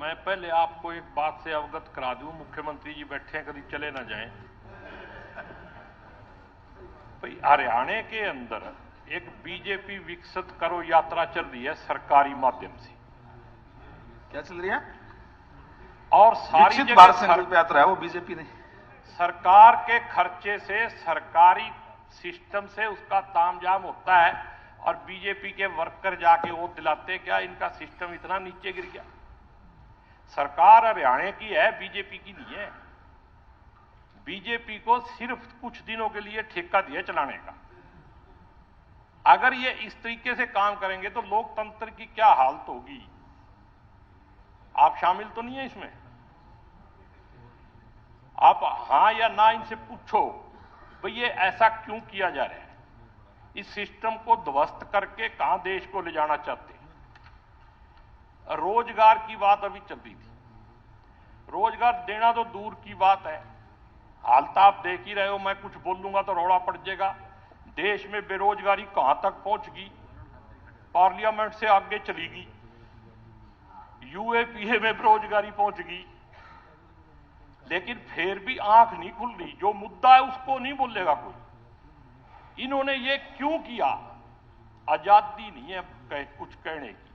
मैं पहले आपको एक बात से अवगत करा दूं, मुख्यमंत्री जी बैठे हैं, कभी चले ना जाएं। भाई हरियाणा के अंदर एक बीजेपी विकसित करो यात्रा चल रही है सरकारी माध्यम से। क्या चल रही है? और सारी विकसित भारत संकल्प यात्रा है वो बीजेपी ने। सरकार के खर्चे से, सरकारी सिस्टम से उसका तामझाम होता है और बीजेपी के वर्कर जाके वो दिलाते। क्या इनका सिस्टम इतना नीचे गिर गया? सरकार हरियाणा की है, बीजेपी की नहीं है। बीजेपी को सिर्फ कुछ दिनों के लिए ठेका दिया चलाने का। अगर ये इस तरीके से काम करेंगे तो लोकतंत्र की क्या हालत होगी? आप शामिल तो नहीं है इसमें? आप हां या ना इनसे पूछो, भाई ये ऐसा क्यों किया जा रहा है? इस सिस्टम को ध्वस्त करके कहां देश को ले जाना चाहते हैं? रोजगार की बात अभी चल रही थी। रोजगार देना तो दूर की बात है, हालत आप देख ही रहे हो। मैं कुछ बोलूंगा तो रौला पड़ जाएगा। देश में बेरोजगारी कहां तक पहुंच गई, पार्लियामेंट से आगे चली गई, यूएपीए में बेरोजगारी पहुंच गई। लेकिन फिर भी आंख नहीं खुल रही। जो मुद्दा है उसको नहीं बोलेगा कोई। इन्होंने ये क्यों किया? आजादी नहीं है कुछ कहने की।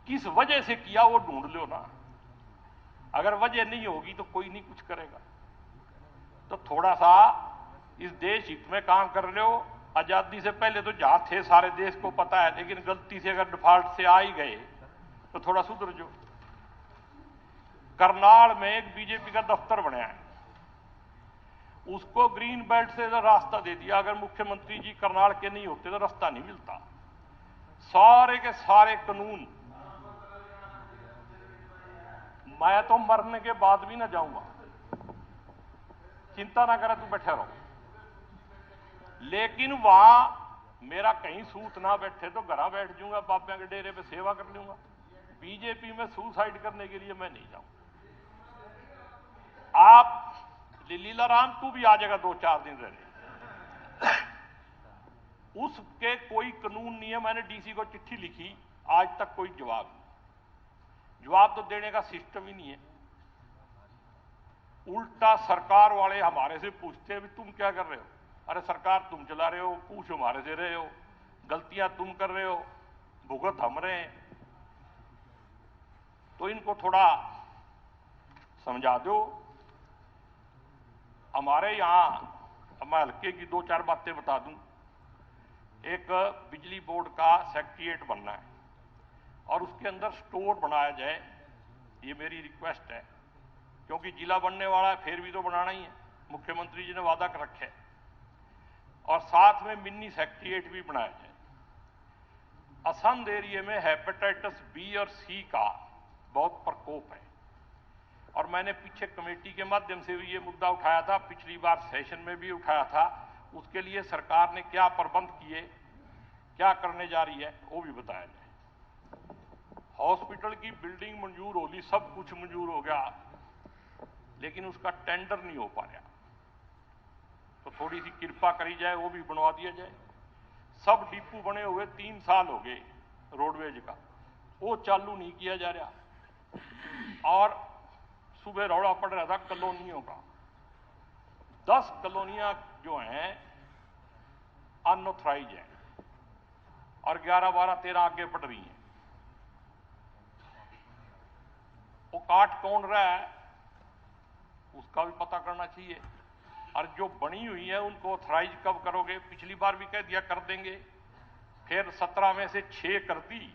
किस वजह से किया वो ढूंढ लो ना। अगर वजह नहीं होगी तो कोई नहीं कुछ करेगा। तो थोड़ा सा इस देश हित में काम कर रहे हो। आजादी से पहले तो जहां थे सारे देश को पता है, लेकिन गलती से अगर डिफॉल्ट से आ ही गए तो थोड़ा सुधर जो। करनाल में एक बीजेपी का दफ्तर बनाया है, उसको ग्रीन बेल्ट से रास्ता दे दिया। अगर मुख्यमंत्री जी करनाल के नहीं होते तो रास्ता नहीं मिलता। सारे के सारे कानून मैं तो मरने के बाद भी ना जाऊंगा, चिंता ना करे, तू बैठे रहो। लेकिन वहां मेरा कहीं सूत ना बैठे तो घर बैठ जाऊंगा, बाबा के डेरे पे सेवा कर लूंगा। बीजेपी में सुसाइड करने के लिए मैं नहीं जाऊंगा। आप लीला राम तू भी आ जाएगा 2-4 दिन रहने। उसके कोई कानून नहीं है। मैंने डीसी को चिट्ठी लिखी, आज तक कोई जवाब तो देने का सिस्टम ही नहीं है। उल्टा सरकार वाले हमारे से पूछते हैं भी तुम क्या कर रहे हो? अरे सरकार तुम चला रहे हो, पूछ हमारे से रहे हो, गलतियां तुम कर रहे हो, भुगत हम रहे हैं। तो इनको थोड़ा समझा दो। हमारे यहां मैं हल्के की 2-4 बातें बता दूं। एक बिजली बोर्ड का सेक्रेटेरिएट बनना है और उसके अंदर स्टोर बनाया जाए, ये मेरी रिक्वेस्ट है। क्योंकि जिला बनने वाला है, फिर भी तो बनाना ही है, मुख्यमंत्री जी ने वादा कर रखा है। और साथ में मिनी सेक्रेटेरिएट भी बनाया जाए। असंध एरिया में हेपेटाइटिस बी और सी का बहुत प्रकोप है और मैंने पीछे कमेटी के माध्यम से भी ये मुद्दा उठाया था, पिछली बार सेशन में भी उठाया था। उसके लिए सरकार ने क्या प्रबंध किए, क्या करने जा रही है, वो भी बताया जाए। हॉस्पिटल की बिल्डिंग मंजूर होगी, सब कुछ मंजूर हो गया, लेकिन उसका टेंडर नहीं हो पा रहा। तो थोड़ी सी कृपा करी जाए, वो भी बनवा दिया जाए। सब डिपो बने हुए 3 साल हो गए रोडवेज का, वो चालू नहीं किया जा रहा। और सुबह रौला पड़ रहा था कॉलोनियों का। 10 कॉलोनियां जो हैं अनऑथराइज हैं और 11, 12, 13 आगे बढ़ रही हैं। वो काट कौन रहा है उसका भी पता करना चाहिए। और जो बनी हुई है उनको ऑथराइज कब करोगे? पिछली बार भी कह दिया कर देंगे, फिर 17 में से 6 कर दी,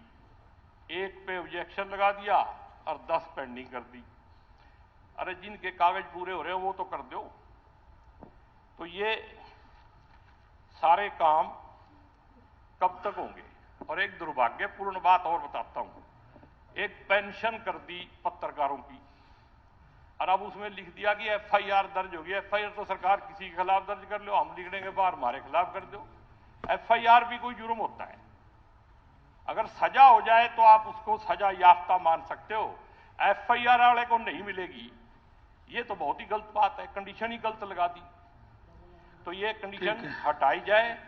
1 पे ऑब्जेक्शन लगा दिया और 10 पेंडिंग कर दी। अरे जिनके कागज पूरे हो रहे हैं वो तो कर दो। तो ये सारे काम कब तक होंगे? और एक दुर्भाग्यपूर्ण बात और बताता हूं। एक पेंशन कर दी पत्रकारों की और अब उसमें लिख दिया कि एफआईआर दर्ज होगी। एफआईआर तो सरकार किसी के खिलाफ दर्ज कर लो, हम लिख देंगे बाहर हमारे खिलाफ कर दो। एफआईआर भी कोई जुर्म होता है? अगर सजा हो जाए तो आप उसको सजा याफ्ता मान सकते हो, एफआईआर वाले को नहीं मिलेगी। ये तो बहुत ही गलत बात है, कंडीशन ही गलत लगा दी। तो ये कंडीशन हटाई जाए।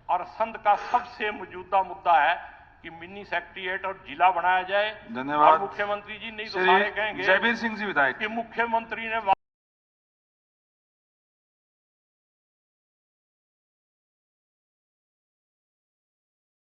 और संघ का सबसे मौजूदा मुद्दा है कि मिनी सेक्रेटेरिएट और जिला बनाया जाए। धन्यवाद। और मुख्यमंत्री जी नहीं तो श्री सारे कहेंगे जयवीर सिंह जी विधायक। कि मुख्यमंत्री ने